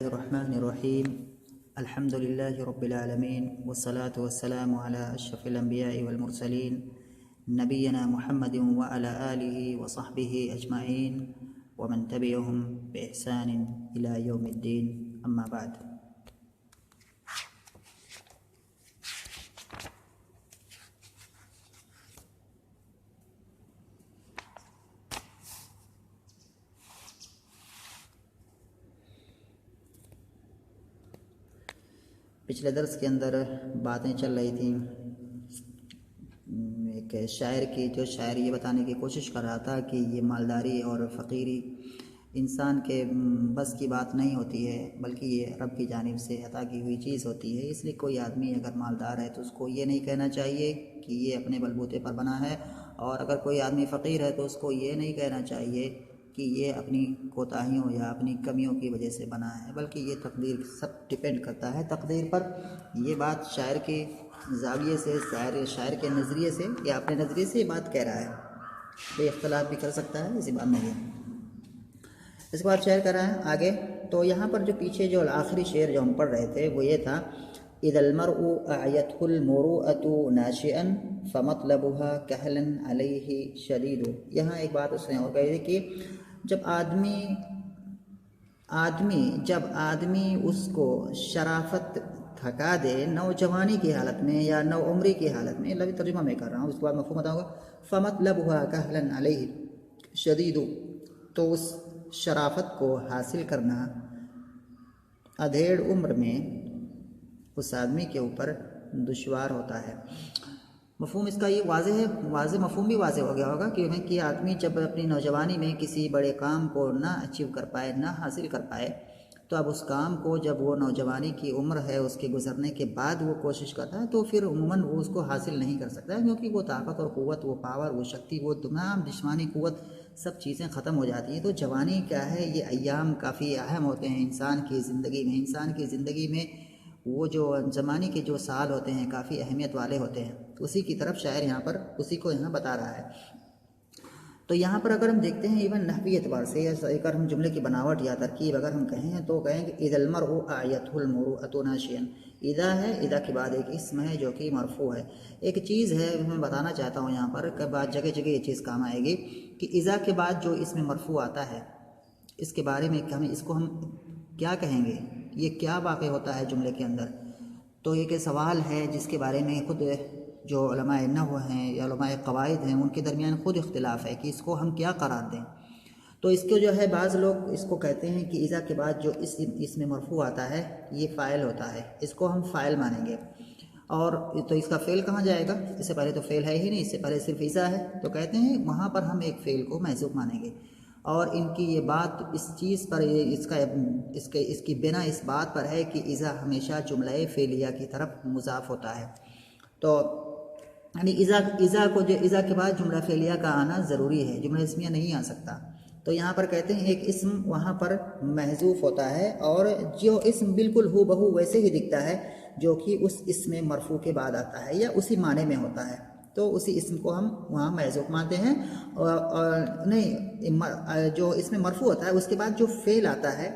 الرحمن الرحيم الحمد لله رب العالمين والصلاة والسلام على أشرف الأنبياء والمرسلين نبينا محمد وعلى آله وصحبه أجمعين ومن تبعهم بإحسان إلى يوم الدين أما بعد. پچھلے درس کے اندر باتیں چل رہی تھیں ایک شاعر کی، جو شاعر یہ بتانے کی کوشش کر رہا تھا کہ یہ مالداری اور فقیری انسان کے بس کی بات نہیں ہوتی ہے، بلکہ یہ رب کی جانب سے عطا کی ہوئی چیز ہوتی ہے. اس لیے کوئی آدمی اگر مالدار ہے تو اس کو یہ نہیں کہنا چاہیے کہ یہ اپنے بلبوتے پر بنا ہے، اور اگر کوئی آدمی فقیر ہے تو اس کو یہ نہیں کہنا چاہیے کہ یہ اپنی کوتاہیوں یا اپنی کمیوں کی وجہ سے بنا ہے، بلکہ یہ تقدیر سب ڈپینڈ کرتا ہے تقدیر پر. یہ بات شاعر کے زاویے سے، شاعر کے نظریے سے یا اپنے نظریے سے یہ بات کہہ رہا ہے. کوئی اختلاف بھی کر سکتا ہے، اسی بات نہیں ہے. اس کے بعد شعر کر رہا ہے آگے. تو یہاں پر جو پیچھے جو آخری شعر جو ہم پڑھ رہے تھے وہ یہ تھا، اذا المرء اعیته المروءة ناشئا فمطلبها كهلا علیہ شدید. یہاں ایک بات اس نے اور کہی کہ جب آدمی اس کو شرافت تھکا دے نوجوانی کی حالت میں یا نو عمری کی حالت میں، لفظی ترجمہ میں کر رہا ہوں، اس کے بعد مفہوم بتاؤں گا. فمطلبها كهلا علیہ شدید، تو اس شرافت کو حاصل کرنا ادھیڑ عمر میں اس آدمی کے اوپر دشوار ہوتا ہے. مفہوم اس کا یہ واضح ہے، مفہوم بھی واضح ہو گیا ہوگا کہ آدمی جب اپنی نوجوانی میں کسی بڑے کام کو نہ اچیو کر پائے، نہ حاصل کر پائے، تو اب اس کام کو جب وہ نوجوانی کی عمر ہے اس کے گزرنے کے بعد وہ کوشش کرتا ہے تو پھر عموماً وہ اس کو حاصل نہیں کر سکتا ہے، کیونکہ وہ طاقت اور قوت، وہ پاور، وہ شکتی، وہ تمام جسمانی قوت سب چیزیں ختم ہو جاتی ہیں. تو جوانی کیا ہے، یہ ایام کافی اہم ہوتے ہیں انسان کی زندگی میں وہ جو زمانے کے جو سال ہوتے ہیں کافی اہمیت والے ہوتے ہیں. تو اسی کی طرف شاعر یہاں پر اسی کو یہاں بتا رہا ہے. تو یہاں پر اگر ہم دیکھتے ہیں ایون نحوی اعتبار سے، اگر ہم جملے کی بناوٹ یا ترکیب اگر ہم کہیں تو کہیں کہ اذا المرء اعیته المروءة ناشئا. اذا ہے، اذا کے بعد ایک اسم ہے جو کہ مرفوع ہے. ایک چیز ہے میں بتانا چاہتا ہوں یہاں پر کہ بعد جگہ یہ چیز کام آئے گی کہ اذا کے بعد جو اسم مرفوع آتا ہے اس کے بارے میں اس کو ہم کیا کہیں گے، یہ کیا واقع ہوتا ہے جملے کے اندر. تو یہ کہ سوال ہے جس کے بارے میں خود جو علماء نحو ہیں یا علماء قواعد ہیں ان کے درمیان خود اختلاف ہے کہ اس کو ہم کیا قرار دیں. تو اس کو جو ہے بعض لوگ اس کو کہتے ہیں کہ اذا کے بعد جو اس میں مرفوع آتا ہے یہ فاعل ہوتا ہے، اس کو ہم فاعل مانیں گے. اور تو اس کا فعل کہاں جائے گا؟ اس سے پہلے تو فعل ہے ہی نہیں، اس سے پہلے صرف اذا ہے. تو کہتے ہیں وہاں پر ہم ایک فعل کو محذوف مانیں گے. اور ان کی یہ بات اس چیز پر، اس کی بنا اس بات پر ہے کہ اذا ہمیشہ جملہ فعلیہ کی طرف مضاف ہوتا ہے. تو یعنی اذا کے بعد جملہ فعلیہ کا آنا ضروری ہے، جملہ اسمیہ نہیں آ سکتا. تو یہاں پر کہتے ہیں ایک اسم وہاں پر محذوف ہوتا ہے، اور جو اسم بالکل ہو بہو ویسے ہی دکھتا ہے جو کہ اس اسم مرفوع کے بعد آتا ہے یا اسی معنی میں ہوتا ہے، تو اسی اسم کو ہم وہاں محذوف مانتے ہیں. اور نہیں، جو اس میں مرفوع ہوتا ہے اس کے بعد جو فعل آتا ہے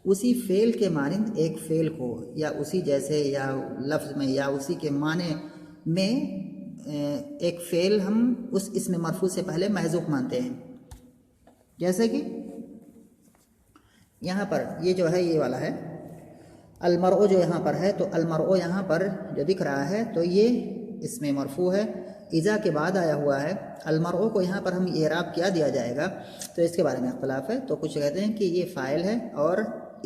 اسی فعل کے مانند ایک فعل کو یا اسی جیسے یا لفظ میں یا اسی کے معنی میں ایک فعل ہم اس اسم مرفوع سے پہلے محذوف مانتے ہیں. جیسے کہ یہاں پر یہ جو ہے یہ والا ہے المرء، جو یہاں پر ہے تو المرء یہاں پر جو دکھ رہا ہے تو یہ اس میں مرفوع ہے، اذا کے بعد آیا ہوا ہے. المرء کو یہاں پر ہم اعراب کیا دیا جائے گا تو اس کے بارے میں اختلاف ہے. تو کچھ کہتے ہیں کہ یہ فاعل ہے اور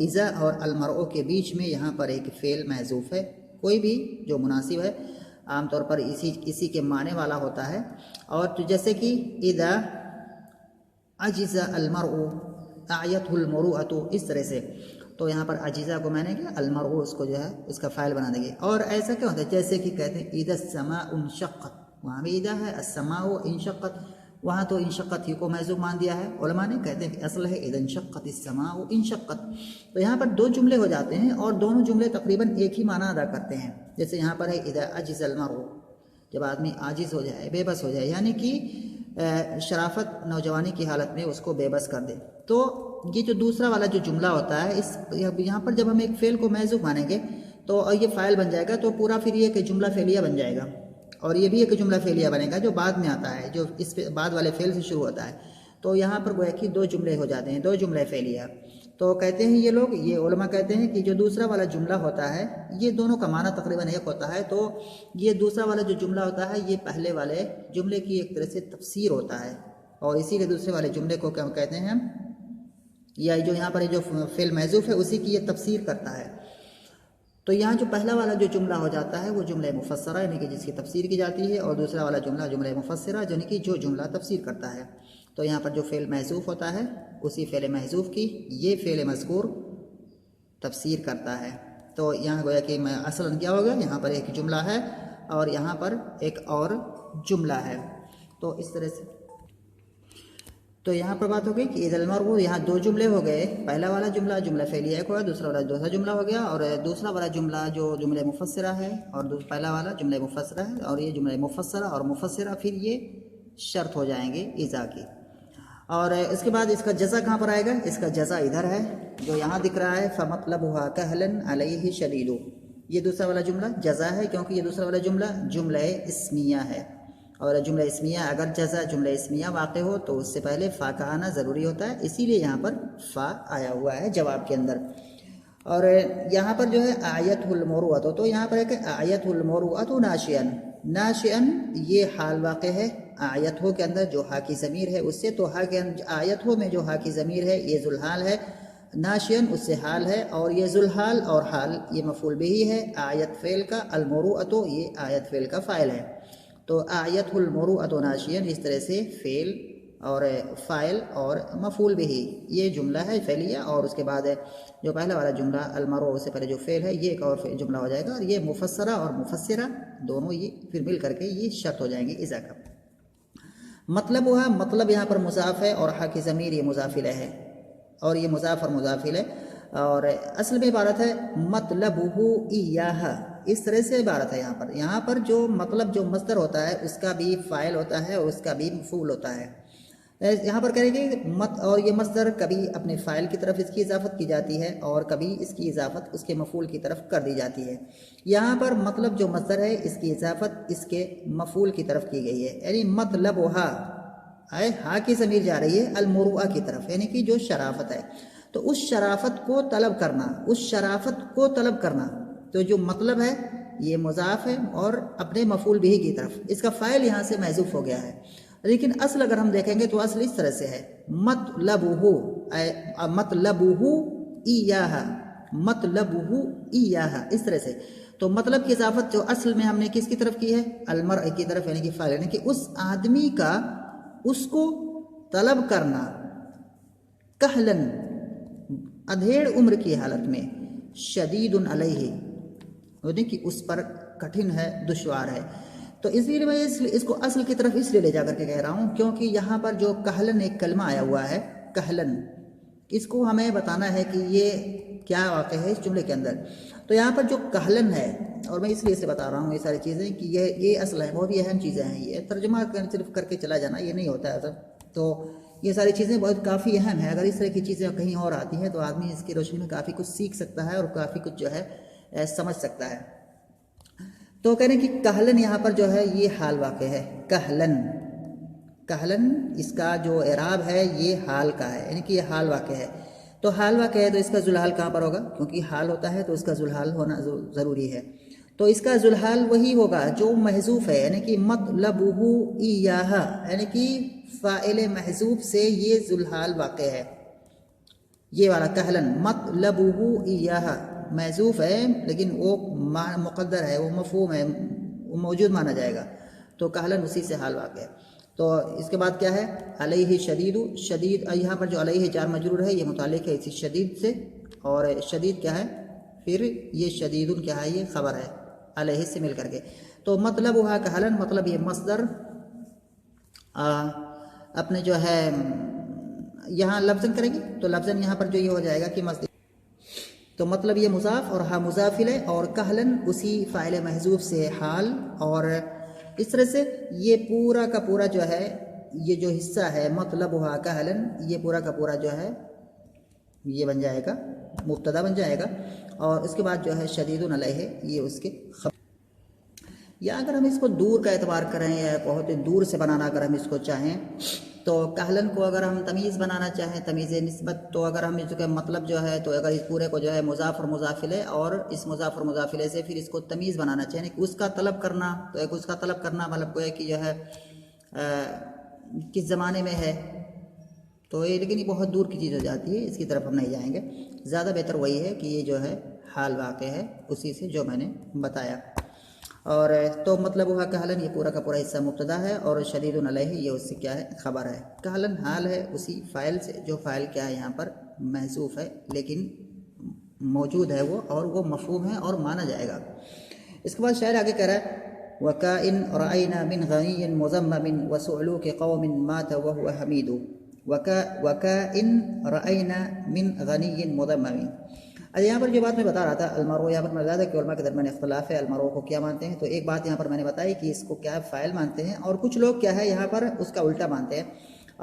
اذا اور المرء کے بیچ میں یہاں پر ایک فعل محذوف ہے، کوئی بھی جو مناسب ہے، عام طور پر اسی کے معنی والا ہوتا ہے. اور تو جیسے کہ اذا عجز المرء اعیته المروءة، اس طرح سے. تو یہاں پر عجیزہ کو میں نے کہ المرء اس کو جو ہے اس کا فاعل بنا دیں گے. اور ایسا کیا ہوتا ہے جیسے کہ کہتے ہیں اذا السماء انشقت، وہاں بھی اذا ہے، السماء انشقت، وہاں تو انشقت ہی کو محذوف مان دیا ہے. علماء نے کہتے ہیں کہ اصل ہے اذا انشقت السماء انشقت. تو یہاں پر دو جملے ہو جاتے ہیں اور دونوں جملے تقریباً ایک ہی معنی ادا کرتے ہیں. جیسے یہاں پر ہے اذا عجز المرء، جب آدمی عاجز ہو جائے، بے بس ہو جائے، یعنی کہ شرافت نوجوانی کی حالت میں اس کو بے بس کر دے. تو یہ جو دوسرا والا جو جملہ ہوتا ہے یہاں پر جب ہم ایک فعل کو محذوف مانیں گے تو یہ فاعل بن جائے گا، تو پورا پھر یہ کہ جملہ فعلیہ بن جائے گا، اور یہ بھی ایک جملہ فعلیہ بنے گا جو بعد میں آتا ہے، جو اس پہ بعد والے فعل سے شروع ہوتا ہے۔ تو یہاں پر گویا کہ 2 جملے ہو جاتے ہیں، 2 جملے فعلیہ۔ تو کہتے ہیں یہ علماء کہتے ہیں کہ جو دوسرا والا جملہ ہوتا ہے یہ دونوں کا معنی تقریباً ایک ہوتا ہے، تو یہ دوسرا والا جو جملہ ہوتا ہے یہ پہلے والے جملے کی ایک طرح سے تفسیر ہوتا ہے، اور اسی لیے دوسرے والے جملے کو کیا کہتے ہیں ہم، یا جو یہاں پر جو فعل محذوف ہے اسی کی یہ تفسیر کرتا ہے۔ تو یہاں جو پہلا والا جو جملہ ہو جاتا ہے وہ جملہ مفسرہ یعنی کہ جس کی تفسیر کی جاتی ہے، اور دوسرا والا جملہ مفسرہ یعنی کہ جو جملہ تفسیر کرتا ہے۔ تو یہاں پر جو فعل محذوف ہوتا ہے اسی فعل محذوف کی یہ فعل مذکور تفسیر کرتا ہے۔ تو یہاں گویا کہ اصلاً کیا ہوگا، یہاں پر ایک جملہ ہے اور یہاں پر ایک اور جملہ ہے، تو اس طرح سے تو یہاں پر بات ہو گئی کہ اذا المرء، یہاں 2 جملے ہو گئے، پہلا والا جملہ فعلیہ ایک ہوا، دوسرا والا دوسرا جملہ ہو گیا، اور دوسرا والا جملہ جو جملہ مفسرہ ہے، اور پہلا والا جملہ مفسرہ ہے، اور یہ جملہ مفسرہ اور مفسرہ پھر یہ شرط ہو جائیں گے اذا کی۔ اور اس کے بعد اس کا جزا کہاں پر آئے گا، اس کا جزا ادھر ہے جو یہاں دکھ رہا ہے، فَمَطْلَبُهَا كَهْلًا عَلَيْهِ شَدِيدٌ، یہ دوسرا والا جملہ جزا ہے کیونکہ یہ دوسرا والا جملہ جملہ اسمیہ ہے، اور جملہ اسمیہ اگر جزا جملہ اسمیہ واقع ہو تو اس سے پہلے فا کا آنا ضروری ہوتا ہے، اسی لیے یہاں پر فا آیا ہوا ہے جواب کے اندر۔ اور یہاں پر جو ہے آیت المروءۃ، تو یہاں پر ہے کہ آیت المروءۃ ناشئن، ناشئن یہ حال واقع ہے آیت ہو کے اندر جو ہا کی ضمیر ہے اس سے، تو آیت ہو میں جو ہا کی ضمیر ہے یہ ذوالحال ہے، ناشئن اس سے حال ہے، اور یہ ذوالحال اور حال یہ مفعول بہ ہے آیت فعل کا، المروءۃ یہ آیت فعل کا فاعل ہے۔ تو آیت المروءۃ ناشئن اس طرح سے فعل اور فاعل اور مفعول بہ یہ جملہ ہے فعلیہ، اور اس کے بعد جو پہلا والا جملہ المروء سے پہلے جو فعل ہے یہ ایک اور جملہ ہو جائے گا، اور یہ مفسرہ اور مفسرہ دونوں یہ پھر مل کر کے یہ شرط ہو جائیں گے اذا کا۔ مطلب ہوا، مطلب یہاں پر مضاف ہے اور ہا کی ضمیر یہ مضاف الیہ ہے، اور یہ مضاف اور مضاف الیہ، اور اصل میں عبارت ہے مطلبہ ایاہ، اس طرح سے عبارت ہے یہاں پر جو مطلب جو مصدر ہوتا ہے اس کا بھی فاعل ہوتا ہے اور اس کا بھی مفعول ہوتا ہے۔ یہاں پر کریں گے اور یہ مصدر کبھی اپنے فاعل کی طرف اس کی اضافت کی جاتی ہے اور کبھی اس کی اضافت اس کے مفعول کی طرف کر دی جاتی ہے۔ یہاں پر مطلب جو مصدر ہے اس کی اضافت اس کے مفعول کی طرف کی گئی ہے، یعنی مطلبھا ہا کی ضمیر جا رہی ہے المروءہ کی طرف، یعنی کہ جو شرافت ہے، تو اس شرافت کو طلب کرنا، اس شرافت کو طلب کرنا، تو جو مطلب ہے یہ مضاف ہے اور اپنے مفعول بہ کی طرف، اس کا فاعل یہاں سے محذوف ہو گیا ہے، لیکن اصل اگر ہم دیکھیں گے تو اصل اس طرح سے ہے مطلبہ ایاہ، مطلبہ ایاہ، اس طرح سے۔ تو مطلب کی اضافت جو اصل میں ہم نے کس کی طرف کی ہے، المرء کی طرف، یعنی کہ فاعل، یعنی کہ اس آدمی کا اس کو طلب کرنا، کہلن ادھیڑ عمر کی حالت میں، شدید علیہ یعنی کہ اس پر کٹھن ہے، دشوار ہے۔ تو اس لیے میں اس کو اصل کی طرف اس لیے لے جا کر کے کہہ رہا ہوں کیونکہ یہاں پر جو کہلن ایک کلمہ آیا ہوا ہے، کہلن، اس کو ہمیں بتانا ہے کہ یہ کیا واقع ہے اس جملے کے اندر۔ تو یہاں پر جو کہلن ہے، اور میں اس لیے سے بتا رہا ہوں یہ ساری چیزیں کہ یہ اصل ہے، بہت ہی اہم چیزیں ہیں، یہ ترجمہ صرف کر کے چلا جانا یہ نہیں ہوتا ہے۔ تو یہ ساری چیزیں بہت کافی اہم ہیں، اگر اس طرح کی چیزیں کہیں اور آتی ہیں تو آدمی اس کی روشنی میں کافی کچھ سیکھ سکتا ہے اور کافی کچھ جو ہے سمجھ سکتا ہے۔ تو کہہ رہے ہیں کہ کہلن یہاں پر جو ہے یہ حال واقع ہے، کہلن، کہلن اس کا جو اعراب ہے یہ حال کا ہے، یعنی کہ یہ حال واقع ہے۔ تو حال واقع ہے تو اس کا ذوالحال کہاں پر ہوگا، کیونکہ حال ہوتا ہے تو اس کا ذوالحال ہونا ضروری ہے، تو اس کا ذوالحال وہی ہوگا جو محذوف ہے، یعنی کہ مطلبہ ایاہ، یعنی کہ فاعل محذوف سے یہ ذوالحال واقع ہے، یہ والا کہلن مطلبہ ایاہ محذوف ہے لیکن وہ مقدر ہے، وہ مفہوم ہے، وہ موجود مانا جائے گا، تو کہلن اسی سے حال واقع ہے۔ تو اس کے بعد کیا ہے، علیہ شدید، شدید یہاں پر جو علیہ جار مجرور ہے یہ متعلق ہے اسی شدید سے، اور شدید کیا ہے پھر یہ شدید کیا ہے، یہ خبر ہے علیہ سے مل کر کے۔ تو مطلب ہوا کہلن، مطلب یہ مصدر اپنے جو ہے یہاں لفظن کریں گے تو لفظن یہاں پر جو یہ ہو جائے گا کہ مصدر، تو مطلب یہ مضاف اور ہاں مضاف الیہ، اور کہلن اسی فاعل محذوف سے حال، اور اس طرح سے یہ پورا کا پورا جو ہے یہ جو حصہ ہے مطلب ہوا کہلن، یہ پورا کا پورا جو ہے یہ بن جائے گا مبتدا بن جائے گا، اور اس کے بعد جو ہے شدید علیہ یہ اس کے خبر. یا اگر ہم اس کو دور کا اعتبار کریں یا بہت دور سے بنانا اگر ہم اس کو چاہیں تو کہلن کو اگر ہم تمیز بنانا چاہیں تمیز نسبت، تو اگر ہم اس کا مطلب جو ہے تو اگر اس پورے کو جو ہے مضاف اور مضافلے اور اس مضاف اور مضافلے سے پھر اس کو تمیز بنانا چاہیں کہ اس کا طلب کرنا، تو ایک اس کا طلب کرنا مطلب کو ہے کہ جو ہے کس زمانے میں ہے، تو یہ لیکن یہ بہت دور کی چیز ہو جاتی ہے، اس کی طرف ہم نہیں جائیں گے. زیادہ بہتر وہی ہے کہ یہ جو ہے حال واقع ہے اسی سے جو میں نے بتایا. اور تو مطلب ہوا کہلن یہ پورا کا پورا حصہ مبتدا ہے اور شدید علیہ یہ اس سے کیا ہے خبر ہے. کہلن حال ہے اسی فاعل سے جو فاعل کیا ہے یہاں پر محذوف ہے لیکن موجود ہے وہ، اور وہ مفہوم ہے اور مانا جائے گا. اس کے بعد شاعر آگے کہہ رہا ہے وَكَائِن رَأَيْنَا مِنْ غَنِيٍّ مُزَمَّمٍ وَسُعْلُوكِ قَوْمٍ مَاتَ وَهُوَ حَمِيدُ. وَكَائِن رَأَيْنَا مِنْ غَنِيٍّ مُزَمَّمٍ. یہاں پر جو بات میں بتا رہا تھا المرء، یہاں پر میں زیادہ کہ علماء کے درمیان اختلاف ہے المرء کو کیا مانتے ہیں. تو ایک بات یہاں پر میں نے بتائی کہ اس کو کیا فاعل مانتے ہیں، اور کچھ لوگ کیا ہے یہاں پر اس کا الٹا مانتے ہیں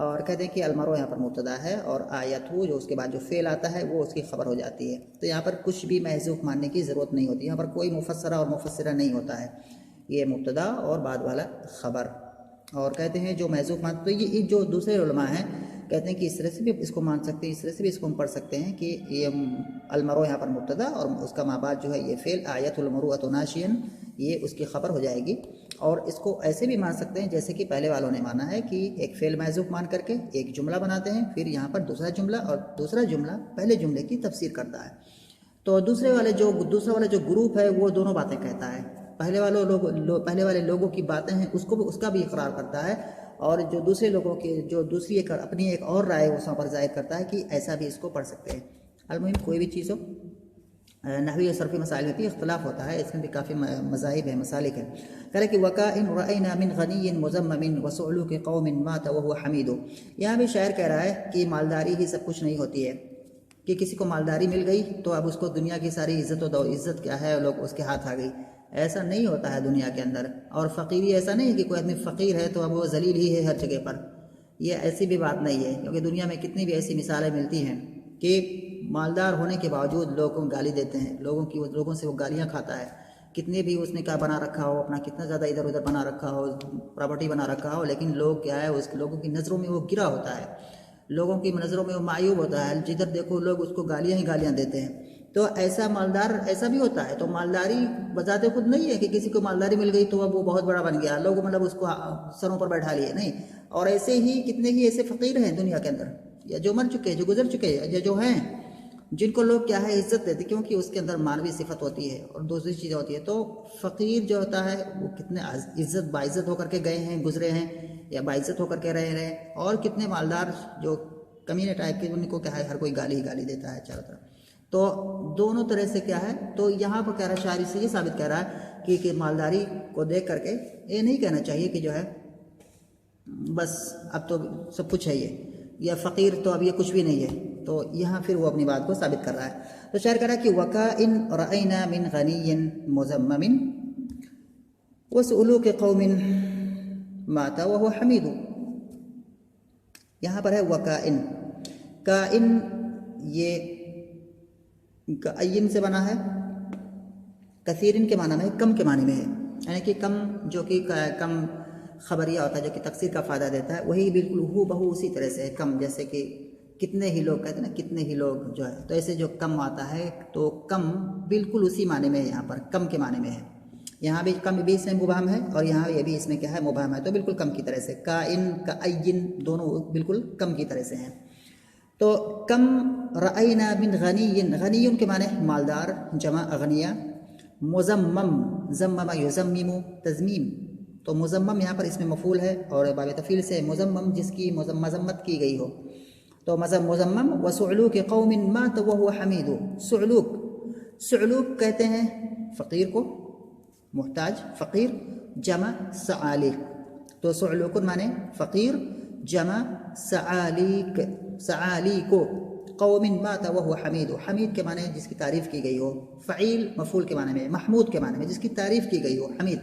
اور کہتے ہیں کہ المرء یہاں پر مبتدا ہے اور آیت ہو جو اس کے بعد جو فعل آتا ہے وہ اس کی خبر ہو جاتی ہے. تو یہاں پر کچھ بھی محذوف ماننے کی ضرورت نہیں ہوتی، یہاں پر کوئی مفسرہ اور مفسرہ نہیں ہوتا ہے، یہ مبتدا اور بعد والا خبر. اور کہتے ہیں جو محذوف مانتے، تو یہ جو دوسرے علماء ہیں کہتے ہیں کہ اس طرح سے بھی اس کو مان سکتے ہیں، اس طرح سے بھی اس کو ہم پڑھ سکتے ہیں کہ یہ المرء یہاں پر مبتدا اور اس کا ما بعد جو ہے یہ فعل آیت المروءۃ ناشئا یہ اس کی خبر ہو جائے گی. اور اس کو ایسے بھی مان سکتے ہیں جیسے کہ پہلے والوں نے مانا ہے کہ ایک فعل محذوف مان کر کے ایک جملہ بناتے ہیں، پھر یہاں پر دوسرا جملہ اور دوسرا جملہ پہلے جملے کی تفسیر کرتا ہے. تو دوسرا والا جو گروپ ہے وہ دونوں باتیں کہتا ہے، پہلے والے لوگوں کی باتیں ہیں اس کا بھی اقرار کرتا ہے، اور جو دوسرے لوگوں کے جو دوسری اپنی ایک اور رائے اس وہاں پر ظاہر کرتا ہے کہ ایسا بھی اس کو پڑھ سکتے ہیں. المہم کوئی بھی چیز ہو نحوی اور صرفی مسائل میں بھی اختلاف ہوتا ہے، اس میں بھی کافی مذاہب ہیں مسالک ہیں. کہہ رہے کہ وَكَائِن رَأَيْنَا مِنْ غَنِيٍّ مُزَمَّمٍ وَسُعْلُوكِ قَوْمٍ مَاتَ وَهُوَ حَمِيدُ. یہاں بھی شاعر کہہ رہا ہے کہ مالداری ہی سب کچھ نہیں ہوتی ہے، کہ کسی کو مالداری مل گئی تو اب اس کو دنیا کی ساری عزت کیا ہے لوگ اس کے ہاتھ آ گئی. ایسا نہیں ہوتا ہے دنیا کے اندر. اور فقیری ایسا نہیں ہے کہ کوئی آدمی فقیر ہے تو اب وہ ذلیل ہی ہے ہر جگہ پر، یہ ایسی بھی بات نہیں ہے. کیونکہ دنیا میں کتنی بھی ایسی مثالیں ملتی ہیں کہ مالدار ہونے کے باوجود لوگوں کو گالی دیتے ہیں، لوگوں سے وہ گالیاں کھاتا ہے، کتنے بھی اس نے کیا بنا رکھا ہو، اپنا کتنا زیادہ ادھر ادھر بنا رکھا ہو، پراپرٹی بنا رکھا ہو، لیکن لوگ کیا ہے لوگوں کی نظروں میں وہ گرا ہوتا ہے، لوگوں کی نظروں میں وہ معیوب ہوتا ہے، جدھر دیکھو لوگ اس کو گالیاں ہی گالیاں دیتے ہیں. تو ایسا مالدار ایسا بھی ہوتا ہے. تو مالداری بذات خود نہیں ہے کہ کسی کو مالداری مل گئی تو اب وہ بہت بڑا بن گیا، لوگ مطلب اس کو سروں پر بیٹھا لیے، نہیں. اور ایسے ہی کتنے ہی ایسے فقیر ہیں دنیا کے اندر، یا جو مر چکے جو گزر چکے یا جو ہیں جن کو لوگ کیا ہے عزت دیتے، کیونکہ اس کے اندر مانوی صفت ہوتی ہے اور دوسری چیزیں ہوتی ہے. تو فقیر جو ہوتا ہے وہ کتنے باعزت ہو کر کے گئے ہیں، گزرے ہیں، یا باعزت ہو کر کے رہے ہیں، اور کتنے مالدار جو کمینے ٹائپ کے ان کو کیا ہے ہر کوئی گالی ہی گالی دیتا ہے چاروں طرف. تو دونوں طرح سے کیا ہے. تو یہاں پر کہہ رہا ہے شاعری سے یہ ثابت کہہ رہا ہے کہ مالداری کو دیکھ کر کے یہ نہیں کہنا چاہیے کہ جو ہے بس اب تو سب کچھ ہے یہ، یا فقیر تو اب یہ کچھ بھی نہیں ہے. تو یہاں پھر وہ اپنی بات کو ثابت کر رہا ہے. تو شاعر کہہ رہا ہے کہ وَكَائِن رَأَيْنَا مِنْ غَنِيٍّ مُزَمَّمٍ وَسُعْلُوكِ قَوْمٍ مَاتَ وَهُوَ حَمِيدُ. یہاں پر ہے وَكَائِن. کائن یہ کائن سے بنا ہے، کثیرن کے معنی میں، کم کے معنی میں ہے، یعنی کہ کم جو کہ کم خبریہ ہوتا ہے جو کہ تقصیر کا فائدہ دیتا ہے، وہی بالکل ہو بہو اسی طرح سے ہے کم. جیسے کہ کتنے ہی لوگ کہتے ہیں نا، کتنے ہی لوگ جو ہے، تو ایسے جو کم آتا ہے تو کم بالکل اسی معنی میں یہاں پر کم کے معنی میں ہے. یہاں بھی کم بھی اس میں مبہم ہے اور یہاں یہ بھی اس میں کیا ہے مبہم ہے، تو بالکل کم کی طرح سے. کائن کائن دونوں بالکل کم کی طرح سے ہیں. تو کم رأینا من غنی، غنی کے معنی مالدار جمع اغنیہ. مزمم زمم یزمم تزمیم، تو مزمم یہاں پر اس میں مفعول ہے اور باب تفعیل سے مزمم جس کی مذمت کی گئی ہو. تو مزمم وسعلوک قوم مات وهو حمید. سعلوک کہتے ہیں فقیر کو، محتاج فقیر، جمع سعالیک. تو سعلوک معنی فقیر جمع سعالیک، سعالیکو. قوم مات وهو حمید، حمید کے معنی جس کی تعریف کی گئی ہو، فعیل مفعول کے معنی میں، محمود کے معنی میں جس کی تعریف کی گئی ہو، حمید.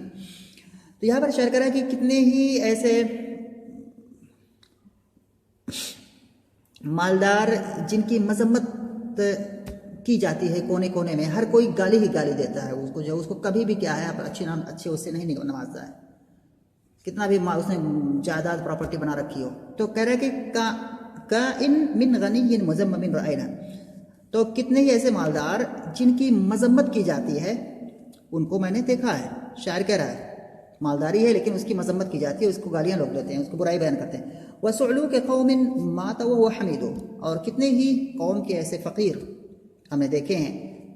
تو یہاں پر شعر کر رہا ہے کہ کتنے ہی ایسے مالدار جن کی مذمت کی جاتی ہے کونے کونے میں، ہر کوئی گالی ہی گالی دیتا ہے اس کو، جو اس کو کبھی بھی کیا ہے اچھے اس سے نہیں نوازتا ہے، کتنا بھی اس نے جائیداد پراپرٹی بنا رکھی ہو۔ تو کہہ رہے کہ کائن من غنی مذمم رأینا، تو کتنے ہی ایسے مالدار جن کی مذمت کی جاتی ہے ان کو میں نے دیکھا ہے۔ شاعر کہہ رہا ہے مالداری ہے لیکن اس کی مذمت کی جاتی ہے، اس کو گالیاں لوگ دیتے ہیں، اس کو برائی بیان کرتے ہیں۔ وَسُعْلُوكَ قَوْمٍ مَاتَ وَهُوَ حَمِيدٌ، اور کتنے ہی قوم کے ایسے فقیر ہم نے دیکھے ہیں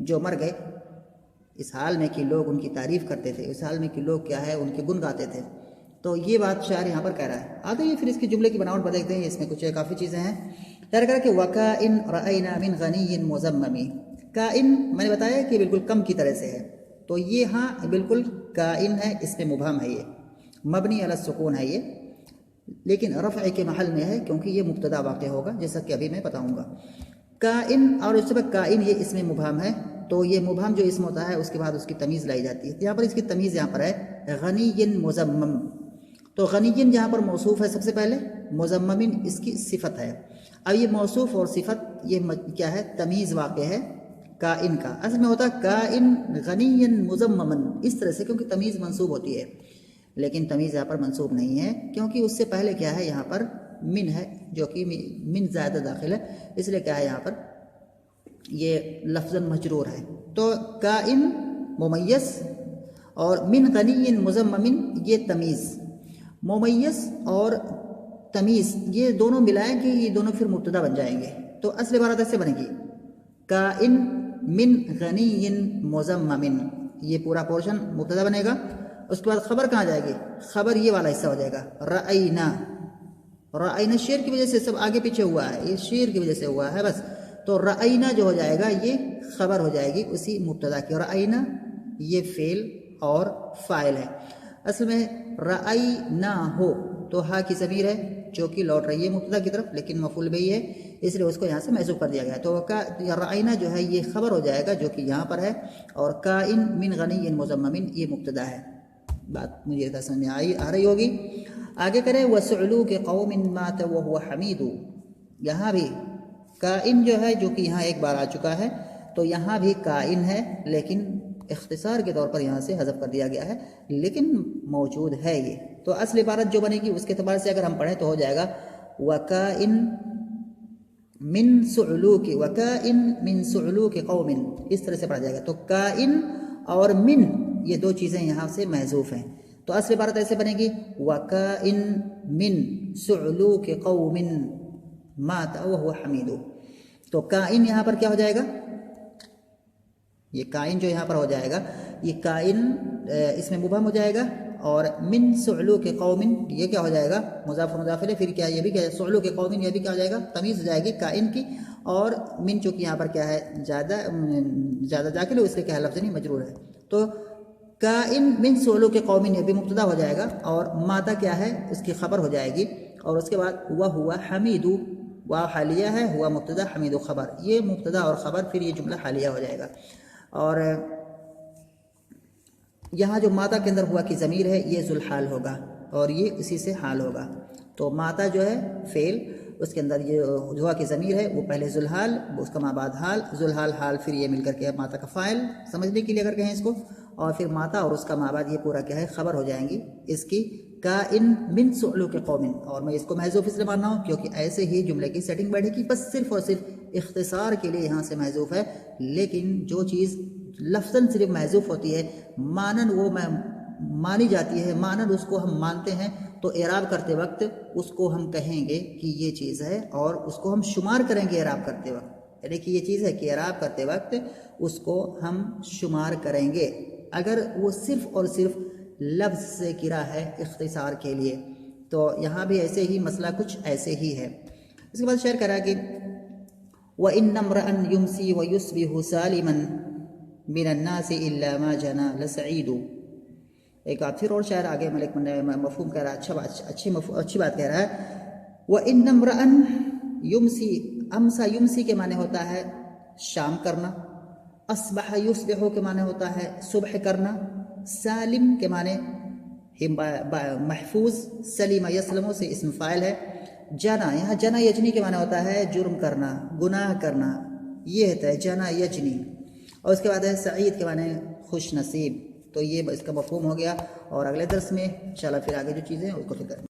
جو مر گئے اس حال میں کہ لوگ ان کی تعریف کرتے تھے، اس حال میں کہ لوگ کیا ہے ان کے گن گاتے تھے۔ تو یہ بات شاعر یہاں پر کہہ رہا ہے۔ آتے ہی پھر اس کی جملے کی بناوٹ بدلتے ہیں، اس میں کچھ کافی چیزیں ہیں۔ شاعر کہہ رہا ہے کہ وَكَائِن رَأَيْنَا مِنْ غَنِيٍّ مُزَمَّمٍ، کائن میں نے بتایا کہ بالکل کم کی طرح سے ہے، تو یہ ہاں بالکل کائن ہے، اس میں مبہم ہے، یہ مبنی علی السکون ہے یہ، لیکن رفع کے محل میں ہے کیونکہ یہ مبتدا واقع ہوگا جیسا کہ ابھی میں بتاؤں گا۔ کائن اور اس سے بعد کائن یہ اس میں مبہم ہے، تو یہ مبہم جو اسم ہوتا ہے اس کے بعد اس کی تمیز لائی جاتی ہے۔ یہاں پر اس کی تمیز یہاں پر ہے غنی مزمم، تو غنی جہاں پر موصوف ہے سب سے پہلے، مزمم اس کی صفت ہے۔ اب یہ موصوف اور صفت یہ کیا ہے، تمیز واقع ہے کائن کا، اصل میں ہوتا ہے کائن غنی مزممن اس طرح سے، کیونکہ تمیز منصوب ہوتی ہے، لیکن تمیز یہاں پر منصوب نہیں ہے کیونکہ اس سے پہلے کیا ہے یہاں پر من ہے، جو کہ من زائدہ داخل ہے، اس لیے کیا ہے یہاں پر یہ لفظ مجرور ہے۔ تو کائن ممیز اور من غنی مزمم یہ تمیز، ممیز اور تمیز یہ دونوں ملائیں گے، یہ دونوں پھر مبتدا بن جائیں گے، تو اصل عبارت ایسے بنے گی کائن من غنی مزمم، یہ پورا پورشن مبتدا بنے گا۔ اس کے بعد خبر کہاں جائے گی، خبر یہ والا حصہ ہو جائے گا رأینا، رأینا شیر کی وجہ سے سب آگے پیچھے ہوا ہے، یہ شیر کی وجہ سے ہوا ہے بس، تو رأینا جو ہو جائے گا یہ خبر ہو جائے گی اسی مبتدا کی، رأینا یہ فعل اور فاعل ہے۔ اصل میں رأینا ہو تو ہا کی ضمیر ہے جو کہ لوٹ رہی ہے مبتدا کی طرف، لیکن مفعول بہ ہے اس لیے اس کو یہاں سے محذوف کر دیا گیا، تو رأینا جو ہے یہ خبر ہو جائے گا جو کہ یہاں پر ہے، اور کائن من غنی مزمم یہ مبتدا ہے۔ بات مجھے سمجھ میں آ رہی ہوگی۔ آگے کریں وَسُعْلُوكَ قَوْمٍ مَاتَ وَهُوَ حَمِيدٌ، یہاں بھی کائن جو ہے جو کہ یہاں ایک بار آ چکا ہے، تو یہاں بھی کائن ہے لیکن اختصار کے طور پر یہاں سے حذف کر دیا گیا ہے، لیکن موجود ہے یہ، تو اصل عبارت جو بنے گی اس کے اعتبار سے اگر ہم پڑھیں تو ہو جائے گا وَكَائِن من سُعْلُوكِ، وَكَائِن من سُعْلُوكِ قَوْمٍ، اس طرح سے پڑھا جائے گا۔ تو کائن اور من یہ دو چیزیں یہاں سے محذوف ہیں، تو اصل عبارت ایسے بنے گی وَكَائِن من سُعْلُوكِ قَوْمٍ مَاتَ وَهُوَ حَمِيدٌ، تو کائن یہاں پر کیا ہو جائے گا، یہ کائن جو یہاں پر ہو جائے گا یہ کائن اس میں مبہم ہو جائے گا، اور من سعلوک قوم یہ کیا ہو جائے گا مضاف و مضاف الیہ، پھر کیا یہ بھی کیا ہے سعلوک قوم، یہ بھی کیا ہو جائے گا تمیز ہو جائے گی کائن کی، اور من چونکہ یہاں پر کیا ہے زیادہ داخل ہے اس لیے کیا ہے لفظ نہیں مجرور ہے، تو کائن من سعلوک قوم یہ بھی مبتدا ہو جائے گا، اور ماتا کیا ہے اس کی خبر ہو جائے گی، اور اس کے بعد وَهُوَ حَمِيدُ، واو حالیہ ہے، ہوا مبتدا حمید خبر، یہ مبتدا اور خبر پھر یہ جملہ حالیہ ہو جائے گا، اور یہاں جو ماتا کے اندر ہوا کی ضمیر ہے یہ ذوالحال ہوگا، اور یہ اسی سے حال ہوگا، تو ماتا جو ہے فعل اس کے اندر یہ ہوا کی ضمیر ہے وہ پہلے ذوالحال اس کا ماں بعد حال، ذوالحال حال پھر یہ مل کر کے ماتا کا فاعل سمجھنے کے لیے اگر کہیں اس کو، اور پھر ماتا اور اس کا ماں بعد یہ پورا کیا ہے خبر ہو جائیں گی اس کی کائن من سعلوک قوم، اور میں اس کو محذوف اس لیے ماننا ہوں کیونکہ ایسے ہی جملے کی سیٹنگ بیٹھے گی، بس صرف اور صرف اختصار کے لیے یہاں سے محذوف ہے، لیکن جو چیز لفظاً صرف محذوف ہوتی ہے مانن وہ مانی جاتی ہے، مانن اس کو ہم مانتے ہیں، تو اعراب کرتے وقت اس کو ہم کہیں گے کہ یہ چیز ہے، اور اس کو ہم شمار کریں گے اعراب کرتے وقت، یعنی کہ یہ چیز ہے کہ اعراب کرتے وقت اس کو ہم شمار کریں گے، اگر وہ صرف اور صرف لفظ سے گرا ہے اختصار کے لیے، تو یہاں بھی ایسے ہی مسئلہ کچھ ایسے ہی ہے۔ اس کے بعد شعر کرا کہ وَإِنَّ امْرَأً يُمْسِي وَيُصْبِحُ سَالِمًا مِنَ النَّاسِ إِلَّا مَا جَنَا لَسَعِيدُ، ایک بات پھر اور شاعر آگے ملک مفہوم کہہ رہا ہے، اچھی بات کہہ رہا ہے، وَإِنَّ امْرَأً يُمْسِي، امسا یمسی کے معنی ہوتا ہے شام کرنا، اصبح یصبح کے معنی ہوتا ہے صبح کرنا، سالم کے معنی محفوظ، سلیم یسلم سے اسم فاعل ہے، جنا یہاں جنا یجنی کے معنی ہوتا ہے جرم کرنا، گناہ کرنا، یہ ہوتا ہے جنا یجنی، اور اس کے بعد ہے سعید کے معنی خوش نصیب. تو یہ اس کا مفہوم ہو گیا، اور اگلے درس میں انشاءاللہ پھر آگے جو چیزیں ہیں اس کو پھر کریں.